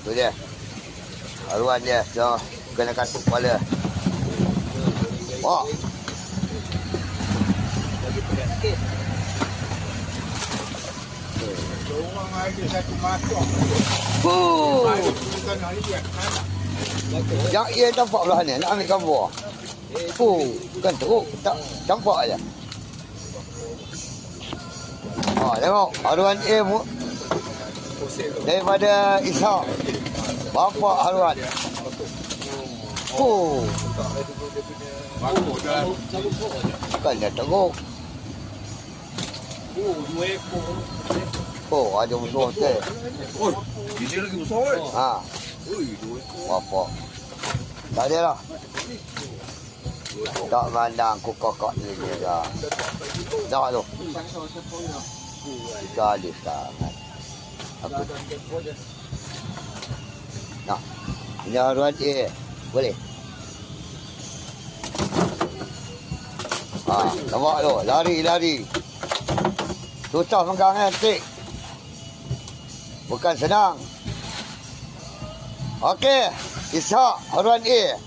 Tu dia. Haruan dia. So, kena katuk kepala. Wah. Orang ada satu masuk. Yang ia campak belah ni. Nak ambil gambar. Bukan teruk. Tak campak aja. Tengok. Haruan A daripada Ishak. Bapak haruan. Bukan dia teruk. Dua ekor. Ada musuh tu. Dia lagi besar. Ha. Bapak. Tak ada lah. Tak mandang ku kokok ni dia. Dah tu. Sekali sangat. Aku. Nah. Ini haruan A. Boleh. Nampak tu. Lari. Susah megang tik. Bukan senang. Okey. Ishak haruan A.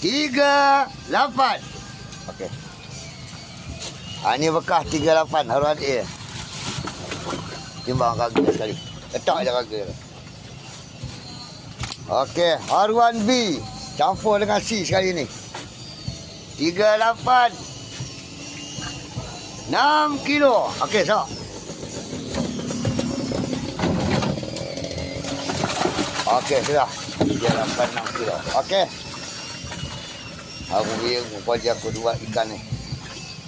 38. Okey. Ini bekas 38 haruan A. Timbang raga sekali. Letak je raga. Okey, haruan B campur dengan C sekali ni. 38. 6 kilo. Okey, sok. Okey, sudah. 38 6 kilo. Okey. Aku biar aku dua ikan ni.